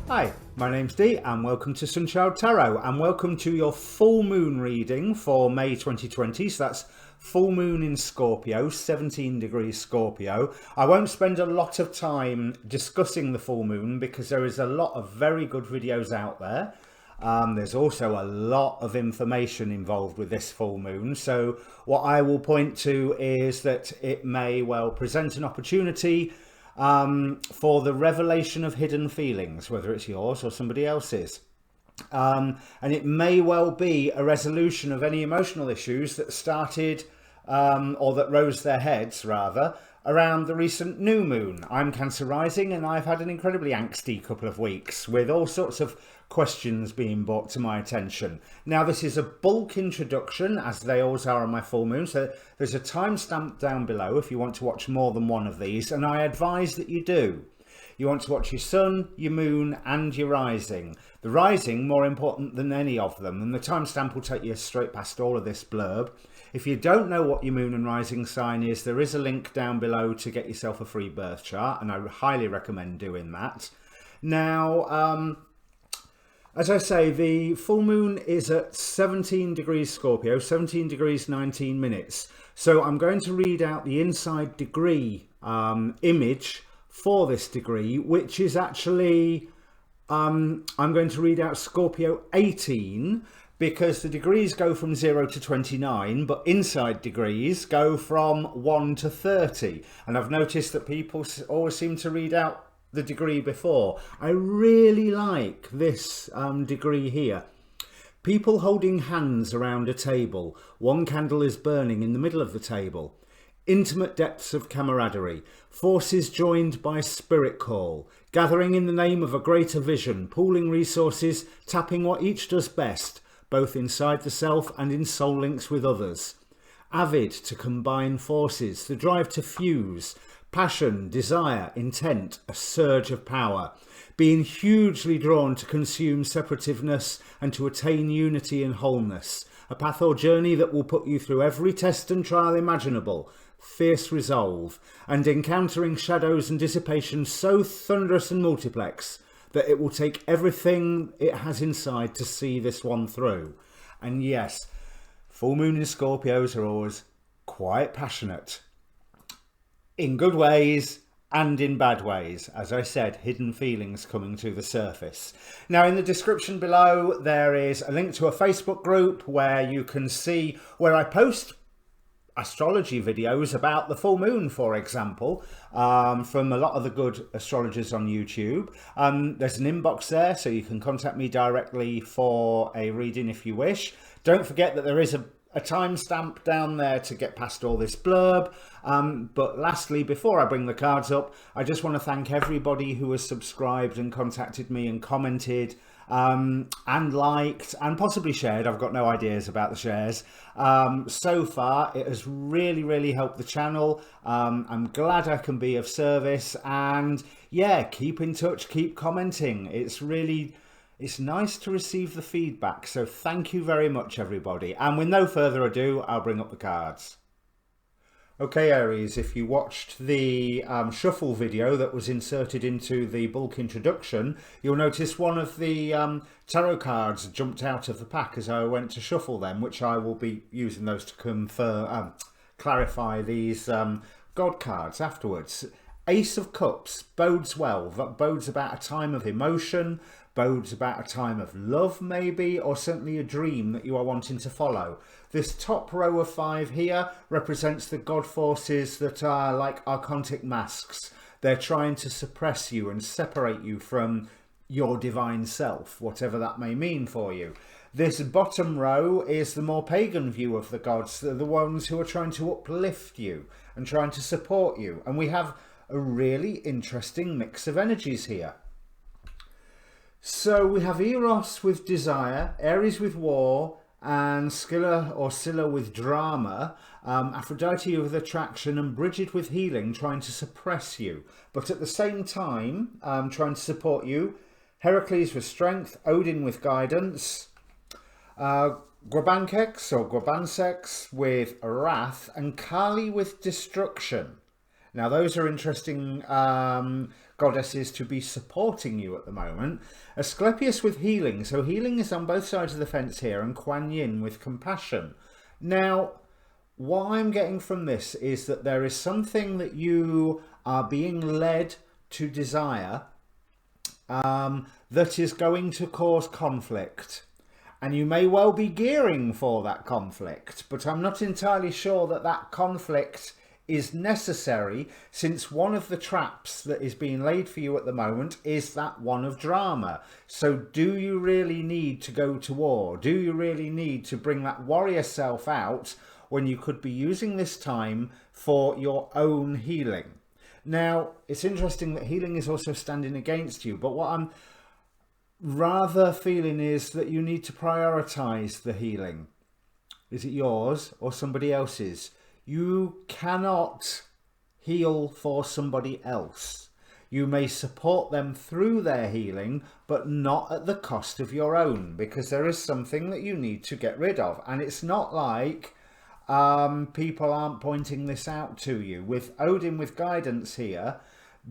Hi, my name's Dee and welcome to Untitled Tarot and welcome to your full moon reading for May 2020. So that's full moon in Scorpio, 17 degrees Scorpio. I won't spend a lot of time discussing the full moon because there is a lot of very good videos out there. There's also a lot of information involved with this full moon. So what I will point to is that it may well present an opportunity for the revelation of hidden feelings, whether it's yours or somebody else's. And it may well be a resolution of any emotional issues that started or that rose their heads rather around the recent new moon. I'm Cancer rising and I've had an incredibly angsty couple of weeks with all sorts of questions being brought to my attention. Now this is a bulk introduction, as they always are on my full moon, so there's a timestamp down below if you want to watch more than one of these, and I advise that you do. You want to watch your sun, your moon and your rising. The rising more important than any of them, and the timestamp will take you straight past all of this blurb. If you don't know what your moon and rising sign is, there is a link down below to get yourself a free birth chart, and I highly recommend doing that. Now, as I say, the full moon is at 17 degrees Scorpio, 17 degrees 19 minutes. So I'm going to read out the inside degree image for this degree, which is actually, I'm going to read out Scorpio 18, because the degrees go from 0 to 29, but inside degrees go from 1 to 30. And I've noticed that people always seem to read out the degree before. I really like this degree here. People holding hands around a table. One candle is burning in the middle of the table. Intimate depths of camaraderie. Forces joined by spirit call. Gathering in the name of a greater vision. Pooling resources. Tapping what each does best, both inside the self and in soul links with others. Avid to combine forces. The drive to fuse. Passion, desire, intent, a surge of power. Being hugely drawn to consume separativeness and to attain unity and wholeness. A path or journey that will put you through every test and trial imaginable. Fierce resolve. And encountering shadows and dissipation so thunderous and multiplex that it will take everything it has inside to see this one through. And yes, full moon in Scorpios are always quite passionate. In good ways and in bad ways. As I said, hidden feelings coming to the surface. Now in the description below there is a link to a Facebook group where you can see where I post astrology videos about the full moon, for example, from a lot of the good astrologers on YouTube. There's an inbox there so you can contact me directly for a reading if you wish. Don't forget that there is a timestamp down there to get past all this blurb. But lastly, before I bring the cards up, I just want to thank everybody who has subscribed and contacted me and commented and liked and possibly shared. I've got no ideas about the shares. So far, it has really helped the channel. I'm glad I can be of service, and yeah, keep in touch, keep commenting. It's nice to receive the feedback, so thank you very much, everybody. And with no further ado, I'll bring up the cards. Okay, Aries, if you watched the shuffle video that was inserted into the bulk introduction, you'll notice one of the tarot cards jumped out of the pack as I went to shuffle them, which I will be using those to clarify these God cards afterwards. Ace of Cups bodes well. That bodes about a time of emotion, bodes about a time of love maybe, or certainly a dream that you are wanting to follow. This top row of 5 here represents the God forces that are like archontic masks. They're trying to suppress you and separate you from your divine self, whatever that may mean for you. This bottom row is the more pagan view of the gods, the ones who are trying to uplift you and trying to support you. And we have a really interesting mix of energies here. So we have Eros with desire, Aries with war, and Scylla or Scylla with drama, Aphrodite with attraction, and Bridget with healing, trying to suppress you, but at the same time trying to support you. Heracles with strength, Odin with guidance, Grabankex or Grabansex with wrath, and Kali with destruction. Now, those are interesting goddesses to be supporting you at the moment. Asclepius with healing. So healing is on both sides of the fence here, and Kuan Yin with compassion. Now, what I'm getting from this is that there is something that you are being led to desire that is going to cause conflict. And you may well be gearing for that conflict, but I'm not entirely sure that that conflict is necessary, since one of the traps that is being laid for you at the moment is that one of drama. So do you really need to go to war? Do you really need to bring that warrior self out when you could be using this time for your own healing? Now, it's interesting that healing is also standing against you, but what I'm rather feeling is that you need to prioritize the healing. Is it yours or somebody else's? You cannot heal for somebody else. You may support them through their healing, but not at the cost of your own, because there is something that you need to get rid of. And it's not like people aren't pointing this out to you. With Odin with guidance here,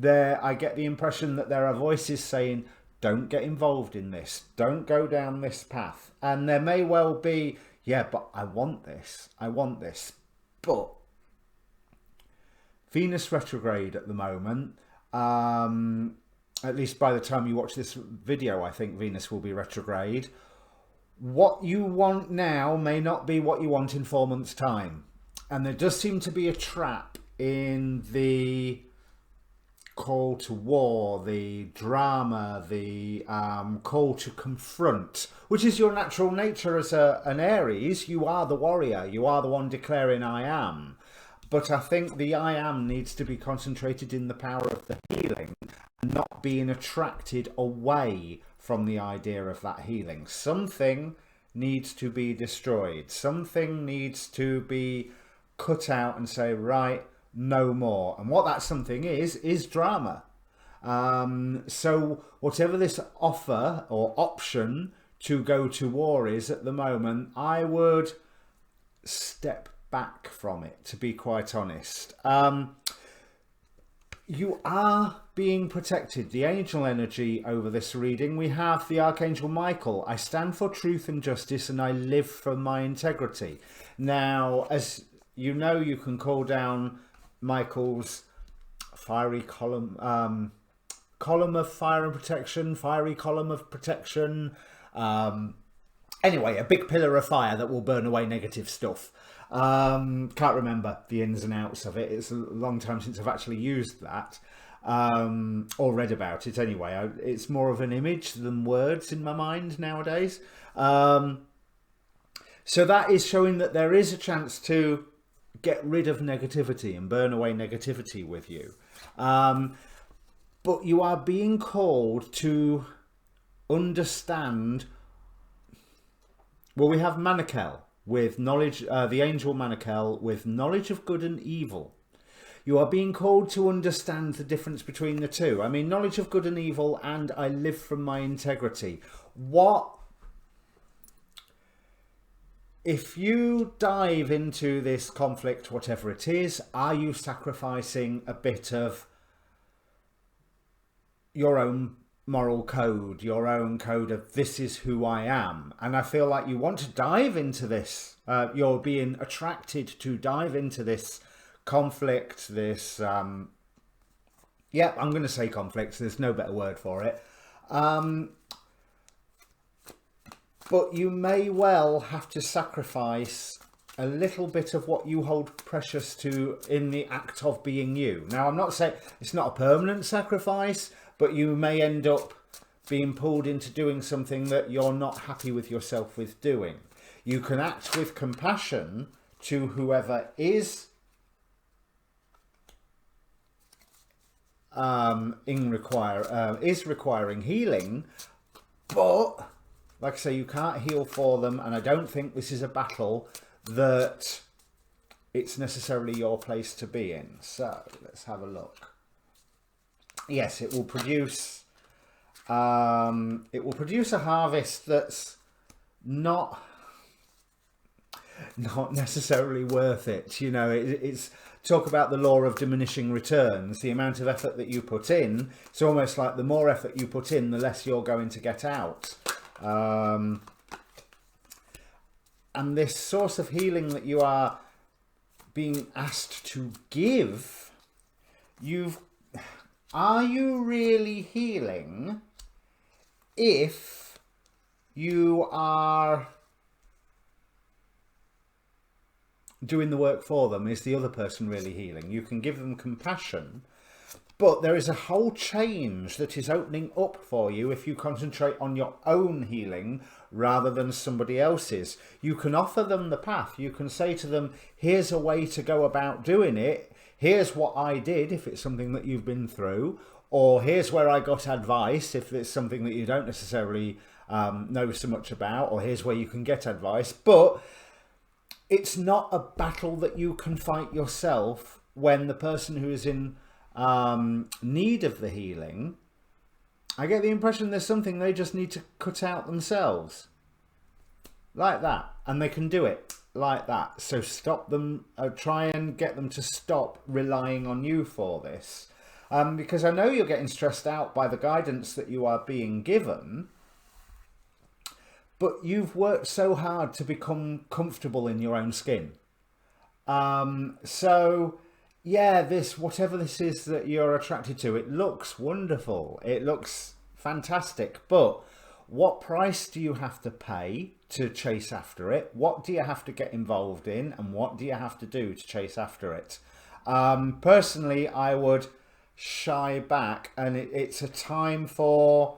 I get the impression that there are voices saying, don't get involved in this. Don't go down this path. And there may well be, yeah, but I want this. I want this. But Venus retrograde at the moment, at least by the time you watch this video, I think Venus will be retrograde. What you want now may not be what you want in 4 months' time. And there does seem to be a trap in the call to war, the drama, the call to confront, which is your natural nature as an Aries. You are the warrior. You are the one declaring I am. But I think the I am needs to be concentrated in the power of the healing, and not being attracted away from the idea of that healing. Something needs to be destroyed. Something needs to be cut out and say, right, no more. And what that something is drama. So whatever this offer or option to go to war is at the moment, I would step back from it, to be quite honest. You are being protected. The angel energy over this reading, we have the Archangel Michael. I stand for truth and justice, and I live for my integrity. Now, as you know, you can call down Michael's fiery column, column of fire and protection, fiery column of protection. Anyway, a big pillar of fire that will burn away negative stuff. Can't remember the ins and outs of it. It's a long time since I've actually used that or read about it. Anyway, it's more of an image than words in my mind nowadays. So that is showing that there is a chance to get rid of negativity and burn away negativity with you. But you are being called to understand. Well, we have Manakel with knowledge, the angel Manakel with knowledge of good and evil. You are being called to understand the difference between the two. I mean, knowledge of good and evil, and I live from my integrity. What if you dive into this conflict, whatever it is, are you sacrificing a bit of your own moral code, your own code of this is who I am? And I feel like you want to dive into this. You're being attracted to dive into this conflict, this, I'm going to say conflict. There's no better word for it. But you may well have to sacrifice a little bit of what you hold precious to in the act of being you. Now, I'm not saying it's not a permanent sacrifice, but you may end up being pulled into doing something that you're not happy with yourself with doing. You can act with compassion to whoever is requiring healing, but like I say, you can't heal for them, and I don't think this is a battle that it's necessarily your place to be in. So let's have a look. Yes, it will produce a harvest that's not. not necessarily worth it. You know, it's talk about the law of diminishing returns. The amount of effort that you put in, it's almost like the more effort you put in, the less you're going to get out. And this source of healing that you are being asked to give, are you really healing if you are doing the work for them? Is the other person really healing? You can give them compassion, but there is a whole change that is opening up for you if you concentrate on your own healing rather than somebody else's. You can offer them the path. You can say to them, here's a way to go about doing it. Here's what I did if it's something that you've been through, or here's where I got advice if it's something that you don't necessarily know so much about, or here's where you can get advice. But it's not a battle that you can fight yourself when the person who is in need of the healing, I get the impression there's something they just need to cut out themselves. Like that. And they can do it like that. So stop them, try and get them to stop relying on you for this. Because I know you're getting stressed out by the guidance that you are being given, but you've worked so hard to become comfortable in your own skin. So yeah, whatever this is that you're attracted to, it looks wonderful. It looks fantastic. But what price do you have to pay to chase after it? What do you have to get involved in? And what do you have to do to chase after it? Personally, I would shy back, and it's a time for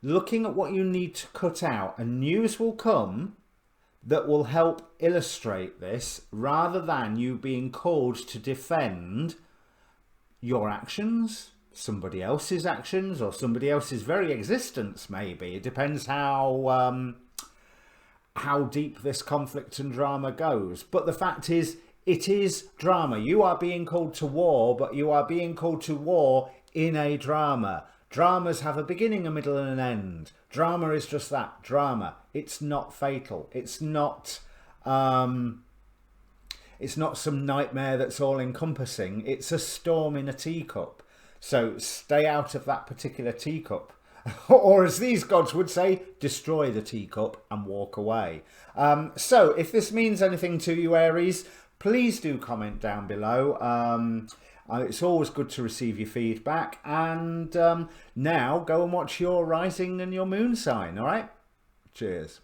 looking at what you need to cut out, and news will come that will help illustrate this, rather than you being called to defend your actions, somebody else's actions, or somebody else's very existence. Maybe it depends how deep this conflict and drama goes. But the fact is, it is drama. You are being called to war, but you are being called to war in a drama. Dramas have a beginning, a middle, and an end. Drama is just that, drama. It's not fatal. It's not some nightmare that's all encompassing. It's a storm in a teacup. So stay out of that particular teacup. Or as these gods would say, destroy the teacup and walk away. So if this means anything to you, Aries, please do comment down below. It's always good to receive your feedback. And now go and watch your rising and your moon sign. All right. Cheers.